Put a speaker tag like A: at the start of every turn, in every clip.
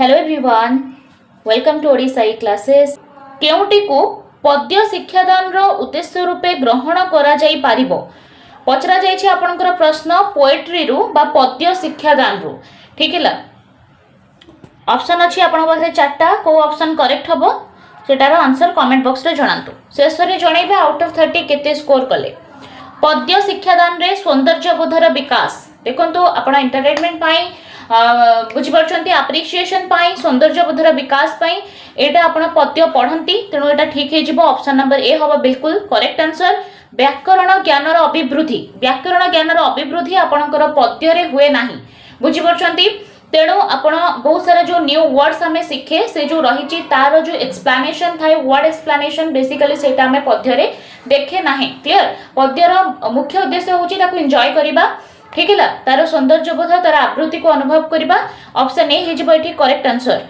A: Hello everyone, welcome to Odisha classes. केउटी को पद्य शिक्षादान रो उद्देश्य रूपे ग्रहण करा जाई पारिबो पचरा जाइछि आपनकर प्रश्न पोएट्री रु बा पद्य शिक्षादान रु। ठीक है, ऑप्शन अछि आपन पाखरे चारटा, को ऑप्शन करेक्ट हबो सेटार आंसर कमेंट बॉक्स रे जणांतु। शेष रे जणैबे आउट ऑफ 30 केते स्कोर कले। पद्य शिक्षादान रे सौंदर्य बोधर विकास देखंतु आपण एंटरटेनमेंट पाई बुझिपारछंती, एप्रिसिएशन पाई, सौंदर्य बोधर विकास पाई एटा आपण पद्य पढ़ंती, तेणु एटा ठीक हे जिवो। ऑप्शन नंबर ए हबो बिल्कुल करेक्ट आंसर। व्याकरण ज्ञानर अभिवृद्धि, व्याकरण ज्ञानर अभिवृद्धि आपणकर पद्य रे हुए नाही, बुझिपारछंती। तेणु आपण बहुत सारा जो न्यू वर्ड्स हमें शिखे से जो रही तार जो एक्सप्लेनेशन थाए वर्ड एक्सप्लेनेशन बेसिकली सेटा हमें पद्य रे देखे नाही। क्लियर, पद्यर मुख्य उद्देश्य होची ताको एंजॉय करिबा। ठीक है, तार सौंदर्य बोध तार आवृत्ति को अनुभव करबा। ऑप्शन ए हे जिवो एठी करेक्ट आंसर।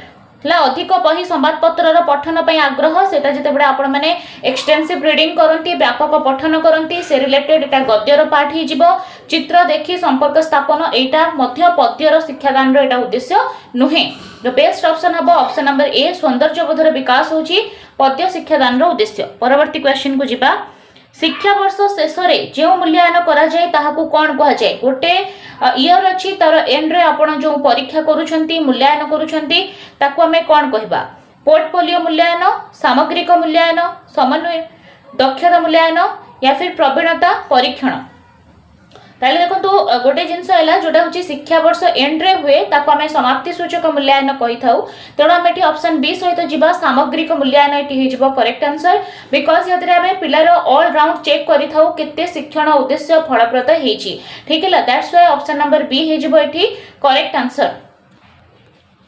A: ला अधिक बही संवाद पत्रर पठन पई आग्रह सेटा जते बडे आपण माने एक्सटेंसिव रीडिंग करंती, व्यापक पठन करंती, से रिलेटेड एटा गद्यर पाठ हे जिवो। चित्र देखि संपर्क स्थापन एटा मध्य पद्यर शिक्षादान रो एटा उद्देश्य नुहे। द बेस्ट ऑप्शन हबो ऑप्शन नंबर ए, सौंदर्य बोधर विकास होची पद्य शिक्षादान रो उद्देश्य। परवर्ती क्वेश्चन को जिबा। शिक्षा वर्ष शेष में जो मूल्यांकन करा जाए ताहाकू कौन कहा जाए? गोटे इयर अच्छी तार एंड रे आपण जो परीक्षा करूछंती मूल्यांकन करूछंती ताकू हमें कौन कहबा? पोर्टफोलियो मूल्यांकन, सामग्रिक मूल्यांकन, समन्वय, दक्षता मूल्यांकन या फिर प्रवीणता परीक्षण। ताले देखंतु गोटे जिंस हैला जोटा होची शिक्षा वर्ष एंड रे हुए ताको हमें समाप्ति सूचक मूल्यांकन कहि थाउ। तेणु हम एठी ऑप्शन बी सहित जिबा सामग्रिक मूल्यांकन एठी हे जिवो करेक्ट आंसर। बिकॉज यदि हमें पिलार ऑल राउंड चेक करि थाउ केते शिक्षण उद्देश्य फलप्रद हेची। ठीक है, that's why option number B हे जिवो एठी करेक्ट आंसर।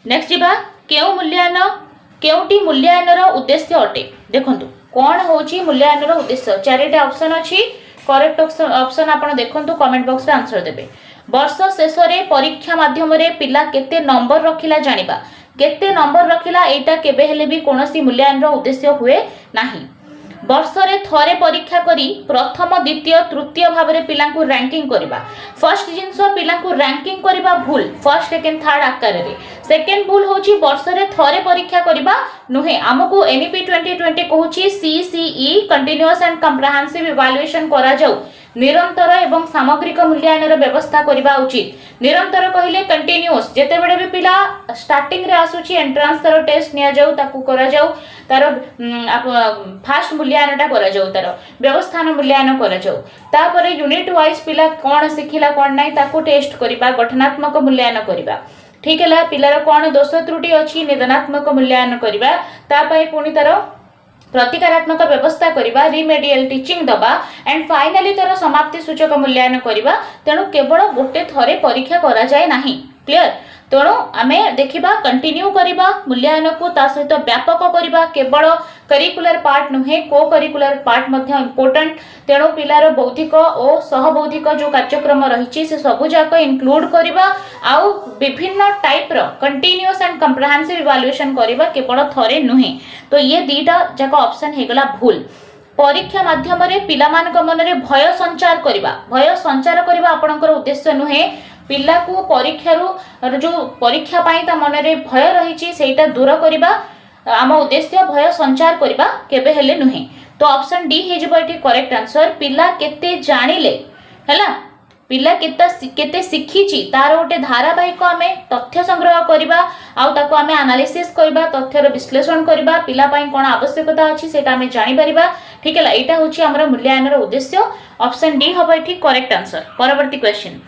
A: नेक्स्ट जिबा केउ मूल्यांकन केउटी मूल्यांकन उद्देश्य अटे? देखंतु कोन होची मूल्यांकन उद्देश्य? चारिटा ऑप्शन अछि, करेक्ट ऑप्शन आपण देखंतु कमेंट बॉक्स रे आंसर देबे। वर्ष शेष रे परीक्षा माध्यम रे पिला केते नंबर रखिला जानिबा। केते नंबर रखिला एटा केबे हेले भी कोनोसी मूल्यांकन उद्देश्य हुए नाही। वर्ष रे थरे परीक्षा करी प्रथम द्वितीय तृतीय भाव रे पिला को रैंकिंग करबा। फर्स्ट जिंस पिला को रैंकिंग करबा भूल, फर्स्ट सेकंड थर्ड आकार रे। सेकंड भूल होची वर्ष रे थरे परीक्षा करबा नुहे। हमकु एनईपी 2020 कहूची CCE continuous and comprehensive evaluation करा जाऊ, निरंतर एवं सामग्रिक मूल्यांकन व्यवस्था करबा उचित। निरंतर कहिले कंटीन्यूअस जेते बेडे भी पिला स्टार्टिंग रे आसुची एंट्रांस तार टेस्ट निया जाऊ, ताकू करा जाऊ, तार फास्ट मूल्यांकनटा करा जाऊ, तार व्यवस्थान मूल्यांकन करा जाऊ। तापरे यूनिट वाइज पिला कोन सिखिला कोन नाही ताकू टेस्ट करबा, गठनात्मक मूल्यांकन करबा। ठीक है, पिलार कोन दोष त्रुटि अछि निदानात्मक मूल्यांकन करबा। ता पई पुनी तार प्रतिकारात्मक व्यवस्था करिबा, रिमेडियल टीचिंग दबा एंड फाइनली तार समाप्ति सूचक मूल्यांकन करिबा। तेणु केवल गोटे थरे परीक्षा करा जाए नाही। क्लियर, तेणु आमे देखिबा कंटिन्यू करिबा मूल्यांकन को, ता सहित व्यापक करिबा। केवल करिकुलर पार्ट नुहे, को करिकुलर पार्ट मध्ये इंपोर्टेंट। तेणु पिलार बौद्धिक और सहबौद्धिक जो कार्यक्रम रही से सबु जाक इंक्लूड करिबा, आउ विभिन्न टाइप रो कंटिन्यूअस एंड कम्प्रिहेंसिव इवैल्यूएशन करिबा, केवल थरे नुहे। तो ये दीटा जाक ऑप्शन हेगला भूल। परीक्षा माध्यम रे पिला मानक मन रे भय संचार करिबा, भय संचार करिबा आपनकर उद्देश्य नुहे। पिला को परीक्षा रु जो परीक्षा पाई ता मन रे भय रही सेटा दूर करिबा आम उद्देश्य, भय संचार करिबा केबे हेले नुहे। तो ऑप्शन डी हे जबो एठी करेक्ट आंसर। पिला केते जानिले हैला, पिला केते शिखिची तार गोटे धारावाहिक आमे तथ्य संग्रह करिबा, आउ ताको आमे एनालिसिस करिबा, तथ्यर विश्लेषण करिबा, पिला पई कोन आवश्यकता अछि सेटा आमे जानि परिबा। ठीक है, एटा होची हमर मूल्यांकन उद्देश्य। ऑप्शन डी हबो एठी करेक्ट आंसर। परवर्ती क्वेश्चन,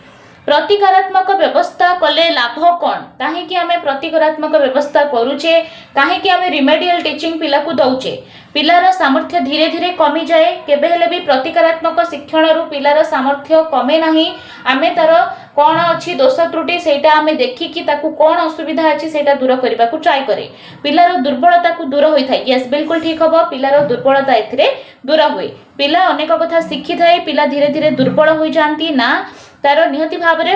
A: प्रतिकारात्मक व्यवस्था कले लाभ कौन? कहीं कि आमे प्रतिकारात्मक व्यवस्था करूचे, कहीं कि आमे रिमेडियल टीचिंग पिला को दउचे। पिलार सामर्थ्य धीरे धीरे कमी जाए, केबे हेले भी प्रतिकारात्मक शिक्षण रु पिलार सामर्थ्य कमे नाही। आमे तार कौन अच्छी दोष त्रुटि सेटा आमे देखि कि ताकू कौन असुविधा अछि सेटा दूर करबा को ट्राई करे। पिलार दुर्बलता को दूर होई थाए। यस, बिल्कुल ठीक हबो, पिलार दुर्बलता एथिरे दूर होई। पिला अनेक कथा शिखि थाए, पिला धीरे धीरे दुर्बल होई जानती ना, तार निहति भाव रे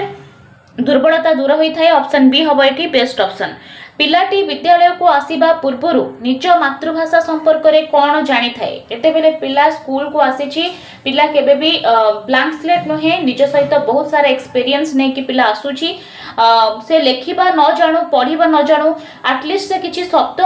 A: दुर्बलता दूर होता है। ऑप्शन बी हम ये बेस्ट ऑप्शन। पिलाटी विद्यालय को आसीबा पूर्वरु निज मातृभाषा संपर्क रे कौन जानी थाए एतेबेले पिला स्कूल को आसीची पिला केबे भी ब्लैंक स्लेट नहे निज सहित बहुत सारा एक्सपीरियंस ने कि पिला आसुची से लेखिबा न जाणु पढ़िबा न जाणु एटलिस्ट से किछि शब्द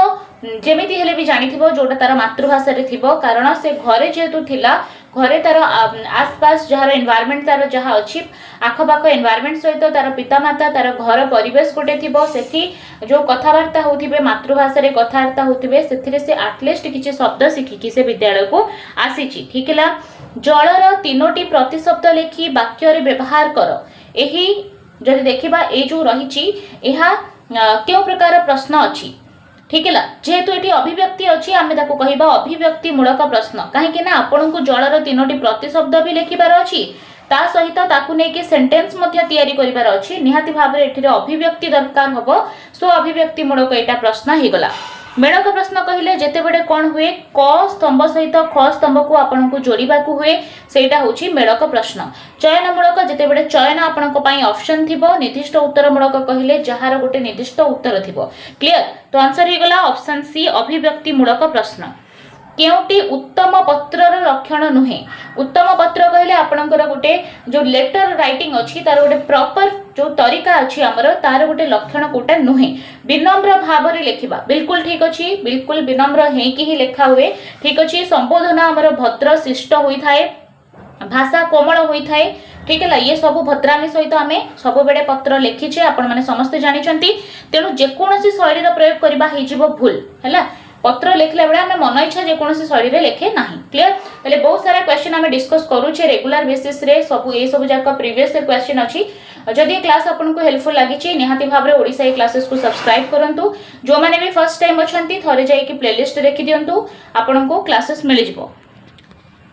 A: जेमिति हेले भी जानी थिबो जोटा तार मातृभाषा रे थिबो कारण से घरे जेतु थिला घरे तार आसपास जार एनवायरनमेंट तार जहाँ अच्छी आखपाख एनवायरनमेंट सहित तार पितामाता तार घर परिवेश गोटे थी सेठी जो कथबार्ता होथिबे मातृभाषा रे कथबार्ता होथिबे सेथिरे से एटलिस्ट किछि शब्द शिखिकी से विद्यालय को आसीची। ठीक है, जलर 3टी प्रतिशब्द लेखि वाक्य रे व्यवहार कर। एही जदि देखिबा ए जो रहिची एहा केउ प्रकार प्रश्न अछि। ठीक है, जेहेतु ये अभिव्यक्ति अच्छी आम ताको कहबा अभिव्यक्ति मूलक प्रश्न कहीं आपन को जलर 3टी प्रतिशब्द भी लिखिबार अच्छी ता सहित ताकू नेकी सेंटेंस मध्य तैयारी करिबार अच्छी निहाती भाव में एठी अभिव्यक्ति दरकार हबो। सो अभिव्यक्ति मूलक एटा प्रश्न ही गला। मेड़क प्रश्न कहले जेते बड़े कौन हुए क स्तंभ सहित ख स्तंभ को आपन को जोड़िबा को हुए सेटा होची मेड़क प्रश्न। चयनमूलक जेते बड़े चयन आपन को पई ऑप्शन थिबो निर्दिष्ट उत्तरमूलक कहले जहार गोटे निर्दिष्ट उत्तर थिबो। क्लियर, तो आंसर ही गला ऑप्शन सी अभिव्यक्ति मूलक प्रश्न। केउटी उत्तम पत्रर लक्षण नुहे। उत्तम पत्र कहले आपनकर गोटे जो लेटर राइटिंग अछि तार गोटे प्रॉपर जो तरीका अछि हमर तार गोटे लक्षण कोटा नुहे। विनम्र भाव रे लेखिबा बिल्कुल ठीक अछि, बिल्कुल विनम्र हे कि ही लेखा हुए। ठीक अछि, संबोधन हमर भद्र शिष्ट होई थाए, भाषा कोमल होई थाए। ठीक है, ये सब भद्रामी सहित आम सब बेले पत्र लिखीचे आपण माने समस्त जानिछंती। तेणु जेकोसी शैली प्रयोग करबा हिजिबो भूल हैला। पत्र लिखला बेले आम मन इच्छा जेकोसी शैली रे लेखे नाही। क्लियर, तले बहुत सारा क्वेश्चन आम डिस्कस करूचे रेगुलर बेसिस रे सब ए सब जाक प्रीवियस क्वेश्चन अछि। जदि क्लास आपन को हेल्पफुल लागिछि निहाती भाव रे ओडिसा क्लासेस को सब्सक्राइब करंतु। जो माने भी फर्स्ट टाइम अछंती थरे जाई कि प्लेलिस्ट देखि दियंतु आपन को क्लासेस मिल जिवो।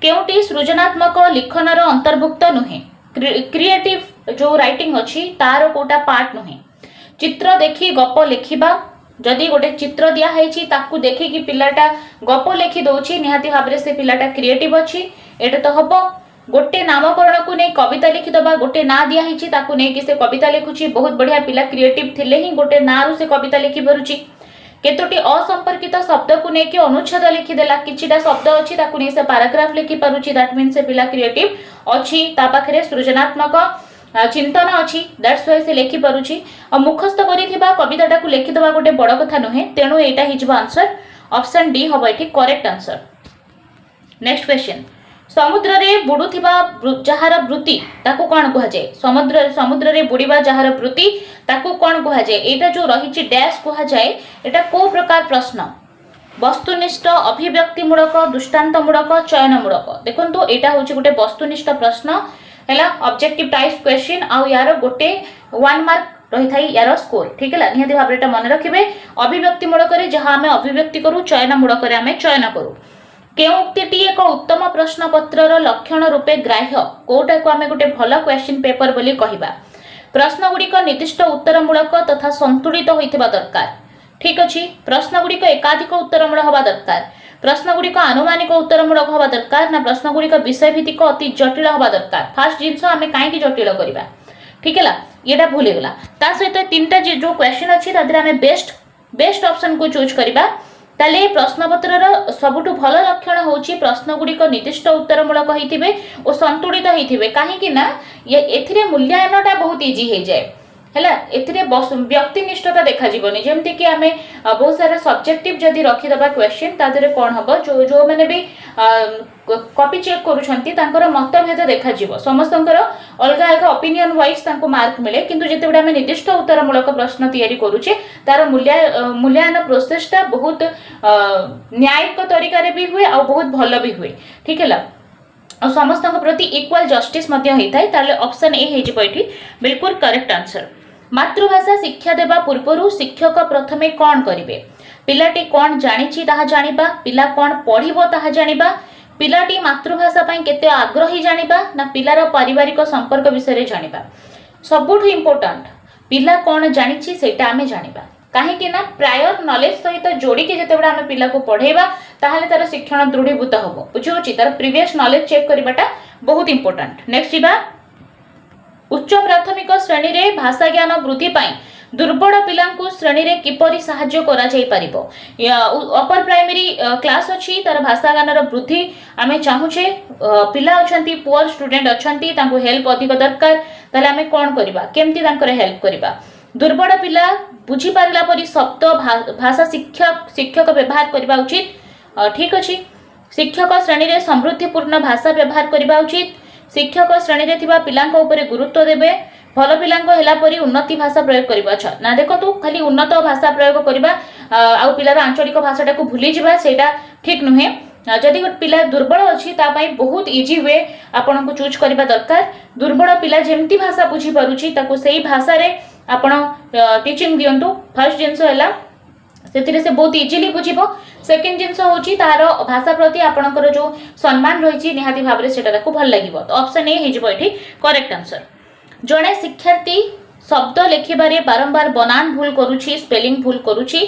A: केउटी सृजनात्मक लिखनर अंतर्भुक्त नुहे। क्रिएटिव जो राइटिंग अच्छी तार कोटा पार्ट नुहे। चित्र देखी गप लिखिबा जदि गोटे चित्र दिया है ताकू देखी कि पिलाटा गप लिखि दउछि निहाती भाव से पिलाटा क्रिएटिव अच्छी एटा तो हबो। गोटे नामकरण को नहीं कविता लिखिदबा गोटे ना दिया है ताकू नहीं कि से कविता लिखुछि बहुत बढ़िया पिला क्रिएटिव थिले ही गोटे ना रु से कविता लिखि पारुछि। केतोटी असंपर्कित शब्द को लेकिन अनुच्छेद लिखिदेला किछिटा शब्द अच्छी ताकू नहीं से पैराग्राफ लिखि पारुछि दैट मीन से पिला क्रिएटिव अच्छी ता पाखरे सृजनात्मक चिंतन अच्छी दैट्स व्हाई से लिखि पारुछि। और मुखस्थ करिथिबा कविताटा को लिखिदबा गोटे बड़ कथा नुहे। तेणु एटा हिजबो आंसर ऑप्शन डी हबो एठी करेक्ट आंसर। नेक्स्ट क्वेश्चन, समुद्र रे बुडुथिबा जहार वृत्ति ताकू कोन कहा जाय। समुद्र रे बुडीबा जहार वृत्ति ताकू कोन कहा जाय। एटा जो रहिछि डैश कहा जाय एटा को प्रकार प्रश्न वस्तुनिष्ठ अभिव्यक्तिमूलक दृष्टांतमूलक चयनमूलक। देखंतु एटा होछि गोटे वस्तुनिष्ठ प्रश्न हैला ऑब्जेक्टिव टाइप क्वेश्चन आ यार गोटे 1 मार्क रही थाई यार स्कोर। ठीक है, निहाती भाव एटा मन रखिबे। अभिव्यक्तिमूलक रे जहां हमें अभिव्यक्ति करू चयनमूलक रे हमें चयन करू। केउक्तिटी एक उत्तम प्रश्न पत्रर लक्षण रूपे ग्राह्य कोटा को हमें गोटे भल क्वेश्चन पेपर बोली कहिबा। प्रश्न गुड़िक निर्दिष्ट उत्तरमूलक तथा संतुलित होइथिबा दरकार। ठीक अछि, प्रश्न गुड़िक एकाधिक उत्तरमूलक हवा दरकार। प्रश्न गुड़िक आनुमानिक उत्तरमूलक हवा दरकार ना प्रश्न गुड़िक विषय भित्तिक अति जटिल हवा दरकार। फास्ट जिनस आमे काहे कि जटिल करबा। ठीक है, येटा भूली गला। ता सहित तीनटा जो क्वेश्चन अछि तादरे हमें बेस्ट ऑप्शन को चूज करबा। ताले प्रश्न पत्रर सबुठु भल लक्षण होची प्रश्न गुड़िक निर्दिष्ट उत्तरमूलक होइथिबे और संतुलित होइथिबे। काहे कि ना ये एथिरे मूल्यांकनटा बहुत इजी हे जाय हैला। एथिरे व्यक्तिनिष्ठता देखा जीवनी जेमति कि आमे बहुत सारा सब्जेक्टिव जदि रखि दबा क्वेश्चन तादरे कोन हबो जो माने भी कॉपी चेक करूछंती तांकर मतभेद देखा जीवो। समस्तंकर अलगा अलगा ओपिनियन वाइज तांको मार्क मिले किंतु जेते बडा आमे निर्दिष्ट उत्तरमूलक प्रश्न तयारी करूचे तार मूल्यांकन प्रोसेसटा बहुत न्यायिक तरीका रे भी हुए और बहुत भल भी हुए। ठीक है, और समस्त प्रति इक्वल जस्टिस मध्य होता है। ताले ऑप्शन ए हे जिवो एठी बिल्कुल करेक्ट आंसर। मातृभाषा शिक्षा देबा पूर्वरु शिक्षक प्रथमे कोन करिवे। पिलाटी कोन जानिछि ताहा जानिबा, पिला कोन पढिबो ताहा जानिबा, पिलाटी मातृभाषा पई केते आग्रही जानिबा ना पिलार पारिवारिक संपर्क विषय रे जानिबा। सबुठ इंपोर्टेंट पिला कोन जानिछि सेटा आमे जानिबा। काहे कि ना प्रायर नॉलेज सहित जोड़ी के जेते बडा आमे पिला को पढेबा ताहाले तार शिक्षण दृढ़ीभूत होबो। बुझियोछि तार प्रीवियस नॉलेज चेक करबाटा बहुत इंपोर्टेंट। नेक्स्ट जिबा उच्च प्राथमिक श्रेणी रे भाषा ज्ञान वृद्धि पाई दुर्बल पिलांकु श्रेणी रे किपरि सहाय्य करा जाई परिबो। अपर प्राइमरी क्लास अछि तार भाषा ज्ञान रो वृद्धि आमे चाहुचे पिला अछंती पुअर स्टूडेंट अछंती तांको हेल्प अधिक दरकार ताले आमे कोन करबा केमती तांकर हेल्प करबा। दुर्बल पिला बुझी पारला परि शब्द भाषा शिक्षक व्यवहार करबा उचित। ठीक अछि शिक्षक श्रेणी रे समृद्धिपूर्ण भाषा व्यवहार करबा उचित। शिक्षक श्रेणी रे थिबा पिलांक ऊपर गुरुत्व देबे। भल पिलांक हेला परि उन्नति भाषा प्रयोग करबा। अच्छा ना देखो खाली उन्नत भाषा प्रयोग करबा आ पिलार आंचलिक भाषाटा को भूली जिबा सेटा ठीक नुहे। जदि गोटे पिला दुर्बल अच्छी तापाई बहुत इजी वे आपन को चूज करबा दरकार। दुर्बल पिला जेमती भाषा बुझी पारुची ताको सेही भाषा रे आपण टीचिंग दियंतु। फर्स्ट जिंस हैला सेतिरे से बहुत इजीली बुझिबो। सेकंड जिंस होची तार भाषा प्रति आपनकर जो सम्मान रहिची निहाती भाबरे सेटा को भल लागिबो। तो ऑप्शन ए हे जिवो एठी करेक्ट आंसर। जणे शिक्षार्थी शब्द लेखिबारे बारंबार बनान भूल करूची स्पेलिंग भूल करूची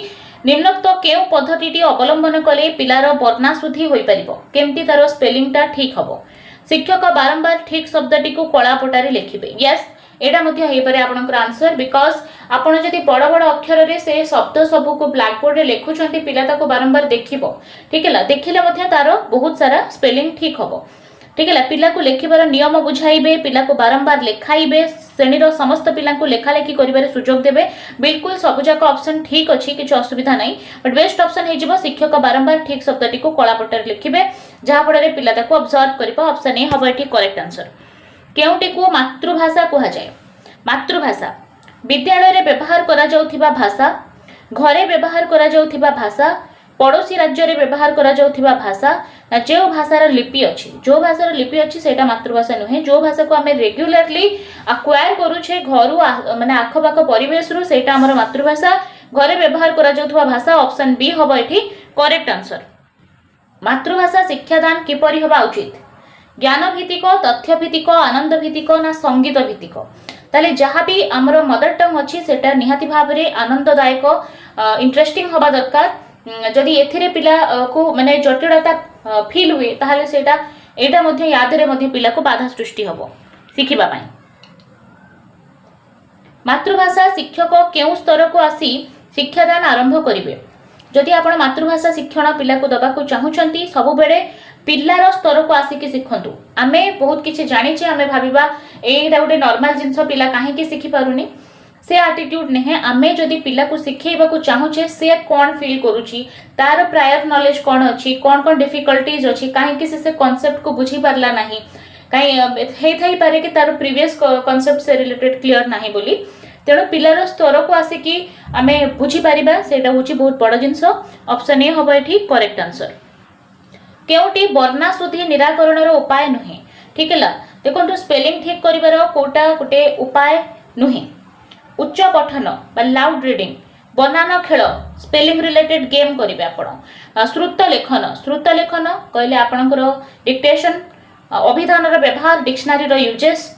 A: निम्नोक्त केउ पद्धतिटी अवलंबन कले पिलार वर्णाशुद्धि होई परिबो केमती तार स्पेलिंगटा ठीक हबो। शिक्षक बारंबार ठीक शब्दटी को कला पटारे लेखिबे। यस एटा मध्ये हे पारे आपनकर आंसर बिकॉज आपण जदि बड़ बड़ अक्षर रे से शब्द सब को ब्लैक बोर्ड रे लेखुछंती पिला ताको बारंबार देखिबो। ठीक है देखिले मध्ये तार बहुत सारा स्पेलिंग ठीक हबो। ठीक है पिला को लेखिबार नियम बुझाइबे पिला को बारंबार लेखाइबे श्रेणीर समस्त पिला को लेखालेखी करिबारे सुजोग देबे। बिल्कुल सबुजाक ऑप्शन ठीक अछि किछ असुविधा नाही बट बेस्ट ऑप्शन हे जिवो शिक्षक बारंबार ठीक शब्दटी को कला पट्टारे लिखिबे जहा फଳରେ पिला ताको ऑब्जर्व करिबो। ऑप्शन ए हबो एठी करेक्ट आंसर। केउटी को मातृभाषा कहा जाए। मातृभाषा विद्यालय रे व्यवहार करा जाउथिबा भाषा घरे व्यवहार करा जाउथिबा भाषा पड़ोसी राज्य रे व्यवहार करा जाउथिबा भाषा जो भाषार लिपि अच्छी जो भाषार लिपि अच्छी सेटा मातृभाषा नुहे। जो भाषा को आमे रेगुलरली अक्वायर करूछे घरु माने आखपाख परिवेश रु सेटा हमर मातृभाषा। घरे व्यवहार करा जाउथबा भाषा ऑप्शन बी हबो एठी करेक्ट आंसर। मातृभाषा शिक्षादान किपरि होबा उचित। ज्ञान भित्तिक तथ्य भित्तिक आनंद भित्तिक ना संगीत भित्तिक। ताले जहाँ भी आमर मदर टंग अच्छी सेटा निहाती भाबरे आनंददायक इंटरेस्टिंग होबा दरकार। जदि एथिरे पिला को माने जटिलता फील हुए ताहले सेटा एटा मध्ये याद रे मध्ये पिला को बाधा सृष्टि होबो सिखिबा पई। मातृभाषा शिक्षक केउ स्तर को आसी शिक्षादान आरंभ करिवे। जदि आपण मातृभाषा शिक्षण पिला को दबा को चाहुचंती सब बेले पिल्लार स्तर को आसिक शिखंतु। आमे बहुत किछि जानिछे आमे भाबिबा एटा गोटे नॉर्मल जिंस पिला काहे कि सिखि पारुनी से एटीट्यूड नहीं। आमे जदि पिला को सिखेबा को चाहुचे से कौन फील करूची तार प्रायर नॉलेज कौन अच्छी कौन कौन डिफिकल्टीज अच्छी कहीं से कॉन्सेप्ट को बुझी पारला नहीं कहीं हे थाई पारे कि तार प्रीवियस कॉन्सेप्ट से रिलेटेड क्लियर नहीं बोली तेणु पिलार स्तर को आसिकी आमे बुझी पारिबा सेटा होची बहुत बड़ जिंस। ऑप्शन ए हबो एठी करेक्ट आंसर। केउटी वर्णाशुद्धि निराकरण रो उपाय नुहे। ठीक है देखो स्पेलिंग ठीक करिवार कोटा गोटे उपाय नुहे। उच्च पठन बा लाउड रीडिंग बनान खेल स्पेलिंग रिलेटेड गेम करिवे आपण। श्रुत लेखन कहले आपणकर डिक्टेशन अभिधान रो व्यवहार डिक्शनरी रो यूजेस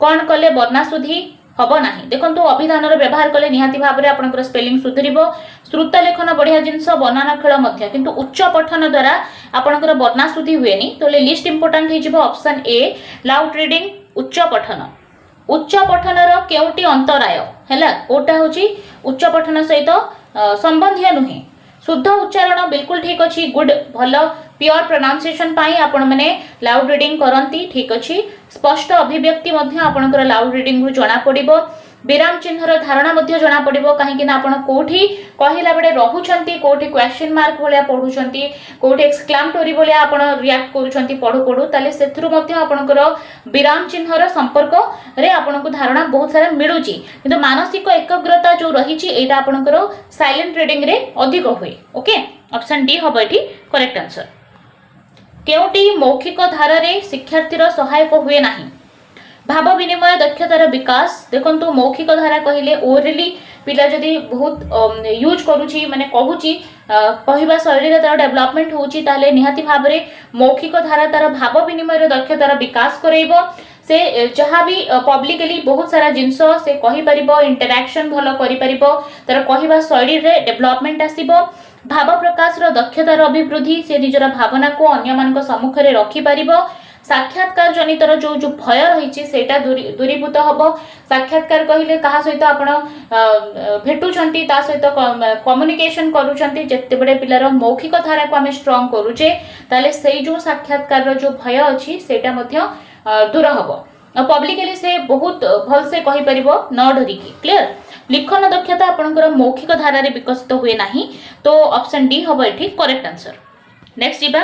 A: कौन कले वर्णाशुद्धि हबो नाही। देखंतु अभिधान रो व्यवहार कले निहाती भाबरे आपणकर स्पेलिंग सुधरिबो। श्रुत लेखन बढ़िया जिंस बनान खेल मध्य किंतु उच्च पठन द्वारा आपणकर वर्णाशुद्धि हुएनी। तो लिस्ट इंपोर्टेंट हे जिवो ऑप्शन ए लाउड रीडिंग उच्च पठन। उच्च पठनर केउटी अंतराय हैला कोटा होची उच्च पठन सहित संबंधित नुहे। शुद्ध उच्चारण बिल्कुल ठीक अच्छी गुड भल प्योर प्रोनाउंसिएशन पाई आपण माने लाउड रीडिंग करंती ठीक अच्छी। स्पष्ट अभिव्यक्ति मध्य आपणकर लाउड रीडिंग रु जणा पड़िबो। विराम चिन्हर धारणा मध्य जणा पड़िबो कहीं ना आपण कोठी कहिला बेले रहुचंती कोठी क्वेश्चन मार्क भलिया पढुचंती कोठी एक्सक्लामेटरी भलिया आपण रिएक्ट करूचंती पढु पढु ताले सेथरु मध्य आपणकर विराम चिन्हर संपर्क रे आपनको धारणा बहुत सारा मिलुची किंतु मानसिक एकाग्रता जो रहिची एटा आपणकर साइलेंट रीडिंग रे अधिक होय। ओके ऑप्शन डी हबो एठी करेक्ट आंसर। केउटी मौखिक धारा रे शिक्षार्थीर सहायक हुए नाही। भाव विनिमय दक्षतार विकास देखंतु मौखिक धारा कहिले ओरली पिला जदि बहुत यूज करूची माने कहूची कहवा शैली रे तार डेवलपमेंट होची ताले निहाती भाबरे मौखिक धारा तार भाव विनिमय दक्षतार विकास करैबो। से जहाँ भी पब्लिकली बहुत सारा जिनस से कहि परिबो इंटरैक्शन भलो करि परिबो तार कहवा शैली रे डेवलपमेंट आसीबो। भाव प्रकाश रो दक्षतार अभिवृद्धि से निजर भावना को अन्य मानक सम्मुख रे रखि परिबो। साक्षात्कार जनितर जो जो भय रही सेटा दूरीभूत हम। साक्षात्कार कहले कहा सहित आपण भेटुछंती ता सहित कम्युनिकेशन करूछंती जते बड़े पिलार मौखिक धारा को आमे स्ट्रांग करूचे ताले सेई जो साक्षात्कार रो जो भय अछि सेटा मध्य दूर हबो। पब्लिकली से बहुत भल से कहि परिबो न डरिकी। क्लियर। लिखन दक्षता आपनकर मौखिक धारा रे विकसित हुए नाही तो ऑप्शन डी हबो एठी करेक्ट आंसर। नेक्स्ट जीबा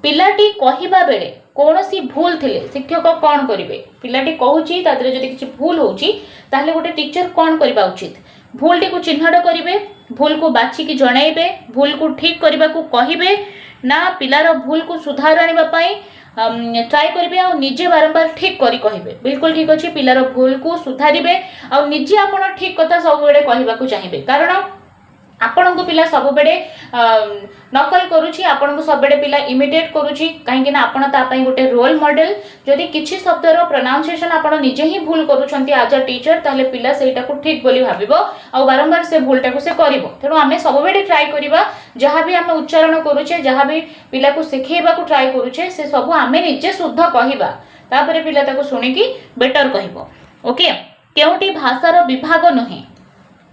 A: पिलाटी कहिबा बेले कोनोसी भूल थिले शिक्षक कोन करिवे। पिलाटी कहूची तादरे जदि किछि भूल होउची ताहले गोटे टीचर कोन करबा उचित। भूलटी को चिन्हट करिवे, भूल को बाछि की जणाइबे, भूल को ठीक करबा को कहिबे ना पिलार भूल को सुधार आनिबा पई ट्राई करिवे आ निजे बारंबार ठीक करी कहिबे। बिल्कुल ठीक अछि। पिलार भूल को सुधारिबे आ निजे आपण ठीक कथा सब बेले कहिबा को चाहिबे कारण आपण को पिला सब बेले नकल करूची, आपण को सब बेले पिला इमिटेट करूची काहे ना आपण ता पई गोटे रोल मॉडल। जदि किछि शब्दर प्रोनाउंसिएशन आपण निजे ही भूल करूछंती एज अ टीचर ताले पिला सेटा को ठीक बोली भाबिबो आ बारंबार से भूलटा को से करिवो। तेणु आमे सब बेले ट्राई करिबा जहां भी आमे उच्चारण करूचे जहां भी पिला को सिखेबा को ट्राई करूचे से सब आमे निजे शुद्ध कहिबा तापरे पिला ताको सुनि की बेटर कहिबो। ओके। केउटी भाषार विभाग नहे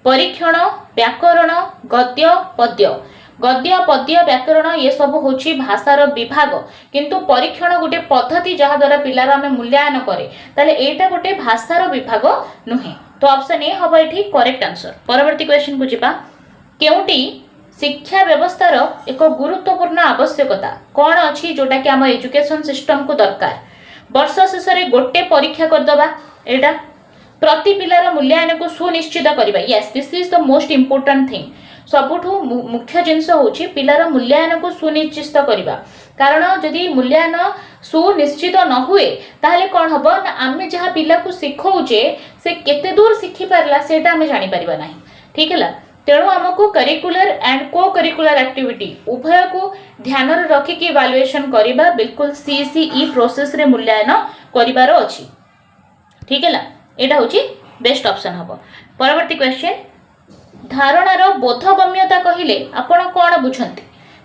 A: परीक्षण, व्याकरण, गद्य, पद्य। गद्य पद्य व्याकरण ये सब होची भाषार विभाग किंतु परीक्षण गोटे पद्धति जहा द्वारा पिलार आमे मूल्यांकन करे ताले एटा गोटे भाषार विभाग नुहे तो ऑप्शन ए हबो एठी करेक्ट आंसर। परवर्ती क्वेश्चन को जिबा केउटी शिक्षा व्यवस्थार एक गुरुत्वपूर्ण आवश्यकता कोन अछि जोटा कि हम एजुकेशन सिस्टम को दरकार। वर्ष शेष रे गोटे परीक्षा कर दबा एटा प्रति पिलार मूल्यांकन को सुनिश्चित करबा। Yes this is the most important thing. सबुठु मुख्य जिनस होची पिलार मूल्यांकन को सुनिश्चित करबा कारण जदि मूल्यांकन सुनिश्चित न हुए ताहले कोन हबो ना आमे जहा पिला को सिखौचे से केते दूर सिखि परला सेटा आमे जानि परबा नाही। ठीक है। तेणु आमको करिकुलर एंड को करिकुलर एक्टिविटी उभय को ध्यान रखी कि इवैल्यूएशन करबा बिल्कुल सीसीई प्रोसेस रे मूल्यांकन करिवार अछि। ठीक है। एटा होची बेस्ट ऑप्शन हबो। परवर्ती क्वेश्चन धारणार बोधगम्यता कहिले आपण कोन बुझंती।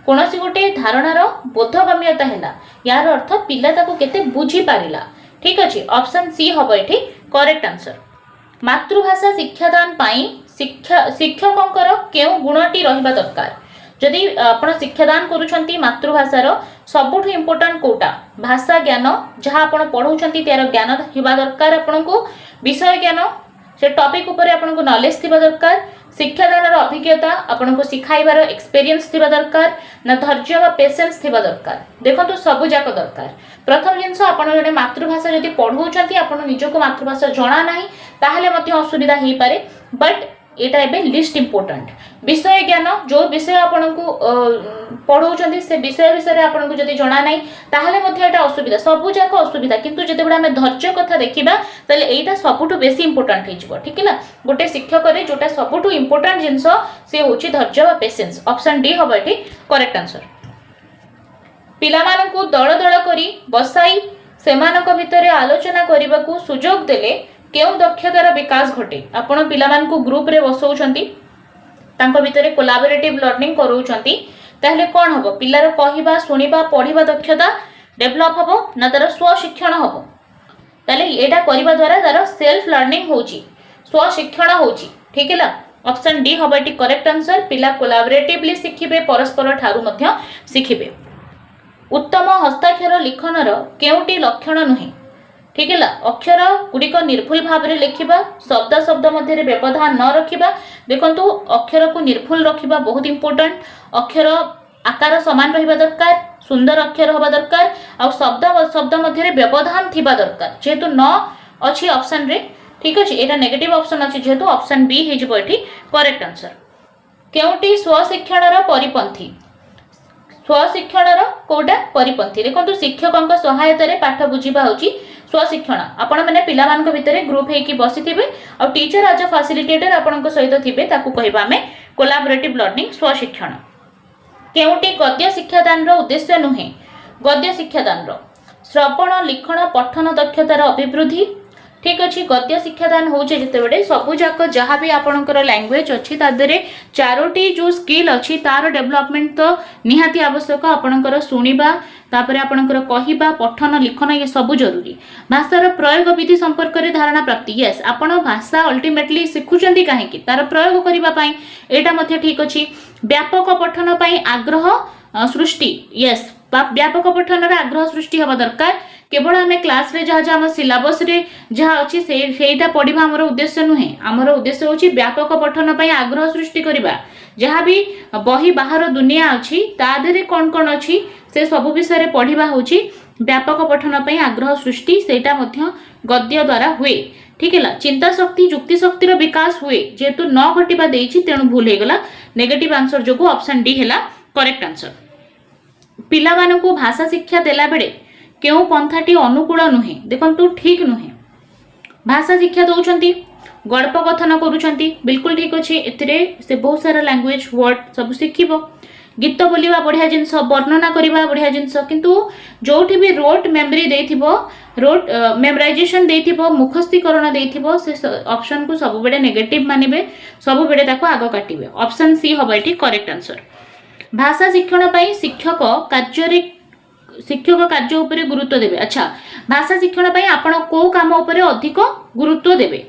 A: कोनोसी गोटे धारणार बोधगम्यता हैला यार अर्थ पिला ताको केते बुझी पारिला। ठीक अछि। ऑप्शन सी हबो एठी करेक्ट आंसर। मातृभाषा शिक्षादान पाई शिक्षकंकर केउ गुणटी रहिबा दरकार। जदि आपण शिक्षादान करूछंती मातृभाषार सबुठु इंपोर्टेंट कोटा भाषा ज्ञान जहां आपण पढौछंती त्यार ज्ञान हिबा दरकार। आपनको विषय ज्ञान से टॉपिक ऊपर आपनको नॉलेज थिबा दरकार। शिक्षादानर अभिज्ञता आपनको सिखाइबार एक्सपीरियंस थिबा दरकार ना धैर्य व पेशेंस थिबा दरकार। देखंतु सब जाक दरकार। प्रथम जिंस आपण जने मातृभाषा जदि पढौछंती आपण निजको मातृभाषा जणा नाही ताहले मध्ये असुविधा हेई पारे बट एटा एबे लिस्ट इंपोर्टेंट। विषय ज्ञान जो विषय आपनको पढौछंती से विषय विषय आपनको जदि जणा नाही ताहले मध्ये एटा असुविधा सब जाक असुविधा किंतु जते बडा हम धैर्य कथा देखिबा तले एटा सबुठु बेसी इंपोर्टेंट हे जिवो। ठीक है ना। गोटे शिक्षक रे जोटा सबुठु इंपोर्टेंट जिंस से होची धैर्य व पेशेंस। ऑप्शन डी हबो एठी करेक्ट आंसर। पिला मानकु दळ दळ करी बसाई सेमानक भितरे आलोचना करबाकू सुजोग देले केउ दक्षतार विकास घटे। आपण पिला मानकु ग्रुप रे बसौछंती तांको भितरे कोलैबोरेटिव लर्निंग करौछंती ताहले कोन हबो पिलार कहिबा सुनिबा पढिबा दक्षता डेवलप हबो ना तार स्व शिक्षण हबो। ताले एटा करिबा द्वारा तार सेल्फ लर्निंग होची स्व शिक्षण होची। ठीक है ला। ऑप्शन डी हबो एटी करेक्ट आंसर। पिला कोलैबोरेटिवली सिखिबे परस्पर ठारू मध्य सिखिबे। उत्तम हस्ताक्षर लिखनर केउटी लक्षण नुहे। ठीक है। अक्षर गुड़िक निर्भुल भाव में लिखा शब्द शब्द मध्य व्यवधान न रखा। देखो अक्षर को निर्भुल रखा बहुत इंपोर्टेंट। अक्षर आकार समान रहा दरकार सुंदर अक्षर हवा दरकार आ शब्द शब्द मध्य व्यवधान थिबा दरकार जेहेतु न अच्छी ऑप्शन रे। ठीक अच्छे यहाँ नेगेटिव ऑप्शन अच्छी जेहेतु ऑप्शन बी हो करेक्ट आंसर। केउटी स्वशिक्षण परिपंथी स्वशिक्षण कोटा परिपंथी। देखो शिक्षकों सहायतार पाठ बुझा हूँ स्वशिक्षण। आपण मैंने पिला मानक भितर ग्रुप होकी बसी थे और टीचर एज अ फैसिलिटेटर आपण सहित थे ताकू कहबा आमे कोलैबोरेटिव लर्निंग स्वशिक्षण। केउटी गद्य शिक्षादान उद्देश्य नुहे। गद्य शिक्षादान श्रवण लिखण पठन दक्षतार अभिवृद्धि ठीक अच्छे गद्य शिक्षादान हो जिते सबू जाक जहाँ भी आपंकर लैंग्वेज अच्छी तादरे चारोटी जो स्किल अच्छी तार डेवलपमेंट तो निहाती आवश्यक आपणकर शुणा तापर आपणकर कहवा पठन लिखन ये सब जरूरी भाषार प्रयोग विधि संपर्क में धारणा प्राप्ति यस आपण भाषा अल्टीमेटली शिखुंट कहीं तार प्रयोग करने यहाँ ठीक अच्छे व्यापक पठन आग्रह सृष्टि यस व्यापक पठन आग्रह सृष्टि हवा दरकार केवल आम क्लास रे जहाँ जहाँ सिलेबस रे जहाँ अच्छी से पढ़ा आमर उद्देश्य नुहे आमर उद्देश्य होची व्यापक पठन आग्रह सृष्टि करवा जहाँ भी बही बाहर दुनिया अच्छी तादे कौन कौन अच्छी से सबु विषय पढ़ा होची व्यापक पठन आग्रह सृष्टि सेटा मध्य गद्य द्वारा हुए ठीक है चिंता शक्ति जुक्ति शक्तिर विकास हुए जेहेतु न घटवा देछि तेणु भूल होगला नेगेटिव आंसर जो ऑप्शन डी है करेक्ट आंसर पिला मानकु भाषा शिक्षा देला बेले केउ पंथाटी अनुकूल नुहे देखंतु ठीक नुहे भाषा शिक्षा दौरान गल्प कथन करुँच बिल्कुल ठीक अच्छे एथिरे से बहुत सारा लैंग्वेज वर्ड सब शिखिब गीत बोलिबा बढ़िया जिनस वर्णना करवा बढ़िया जिनस किंतु जोठी भी रोट मेमोरी देथिबो रोट मेमोराइजेशन देथिबो मुखस्थीकरण देथिबो से ऑप्शन को सब बेले नेगेटिव मानिबे सब बेले ताको आग काटिबे ऑप्शन सी हबो एठी करेक्ट आंसर भाषा शिक्षण पई शिक्षक कार्य उपरे गुरुत्व देबे अच्छा भाषा शिक्षण पई आपण को काम उपरे अधिक गुरुत्व देबे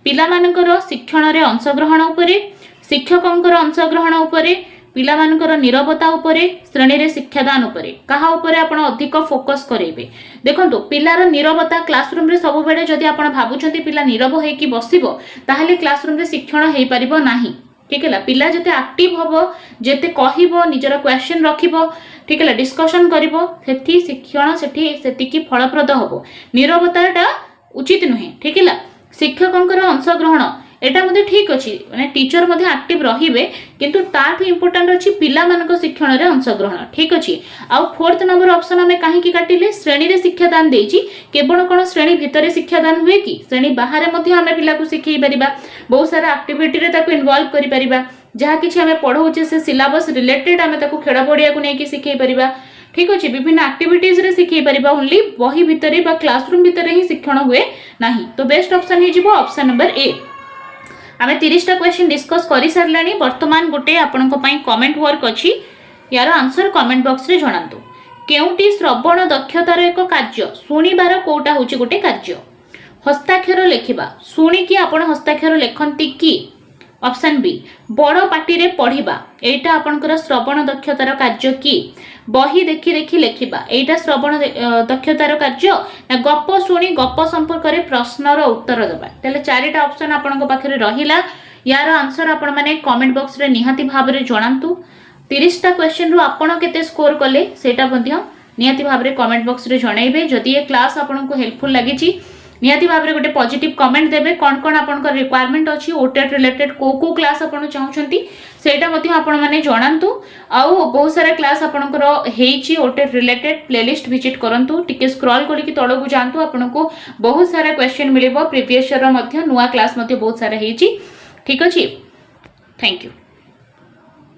A: पिला मानकर शिक्षण रे अंशग्रहण उपरे शिक्षकंकर अंशग्रहण उपरे पिला मानकर नीरवता उपरे श्रेणी रे शिक्षादान उपरे कहा उपरे आपण अधिक फोकस करेबे देखंतु पिलार नीरवता क्लासरूम रे सब बेले जदि आपण भाबुचंती पिला नीरव हेकी बसिबो ताहाले क्लासरूम रे शिक्षण हेई परिबो नाही ठीक है पिला जते एक्टिव हबो जते कहिबो निजर क्वेश्चन रखिबो ठीक है डिस्कशन करिबो सेठी शिक्षण सेठी की फलप्रद हबो नीरवताटा उचित नुहे ठीक है शिक्षकंकर अंशग्रहण एटा मध्ये ठीक अच्छी माने टीचर मध्ये एक्टिव रहिबे किंतु ताठू इंपोर्टेंट अच्छी पिला मानक शिक्षण रे अंशग्रहण ठीक अच्छी आउ फोर्थ नंबर ऑप्शन हमें कहीं की काटिले श्रेणी रे शिक्षादान देइची केवल कोन श्रेणी भितरे शिक्षादान हुए कि श्रेणी बाहर मध्ये हमें पिला को शिखई परिबा बहुत सारा एक्टिविटी रे ताको इन्वॉल्व करि परिबा जहा किछि हमें पढौचे से सिलेबस रिलेटेड हमें ताको खेड़ पड़िया को नै कि शिखई परिबा ठीक अच्छे विभिन्न एक्टिविटीज रे शिखई परिबा ओनली बही भितरे बा क्लासरूम भितरे ही शिक्षण हुए नाही तो बेस्ट ऑप्शन हे जिवो ऑप्शन नंबर ए आमे 30टा क्वेश्चन डिस्कस करि सारलानी वर्तमान गोटे आपनको पई कमेंट वर्क अछि यार आंसर कमेंट बॉक्स रे जणांतु केउटी श्रवण दक्षतार एक कार्य सुनिबार कोटा होची गोटे कार्य हस्ताक्षर लेखिबा सुनी कि आपण हस्ताक्षर लेखंती कि ऑप्शन बी बड़ पाटी रे पढ़िबा एटा आपनकर श्रवण दक्षतार कार्य कि बही देखि देखि लेखिबा एटा श्रवण दक्षतार कार्य ना गप सुनी गप संपर्क रे प्रश्नर उत्तर देबा तले चारिटा ऑप्शन आपनक पाखरे रहिला यार आंसर आपण माने कमेंट बॉक्स रे निहाती भाव रे जणांतु 30टा क्वेश्चन रु आपण केते स्कोर कले सेटा मध्ये निहाती भाव रे कमेंट बॉक्स रे जणाइबे जदि ये क्लास आपनक हेल्पफुल लागिची निहाती भाव रे गोटे पॉजिटिव कमेंट देबे कोन कोन आपनकर रिक्वायरमेंट अछि ओटेट रिलेटेड को क्लास आपण चाहउछंती सेटा मध्ये आपण माने जणांतु आउ बहुत सारा क्लास आपनकर हेची ओटेट रिलेटेड प्लेलिस्ट विजिट करंतु टिके स्क्रॉल करी कि तळगु जानतु आपनको बहुत सारा क्वेश्चन मिलिबो प्रीवियस ईयर मध्ये नुवा क्लास मध्ये बहुत सारा हेची ठीक अछि थैंक यू।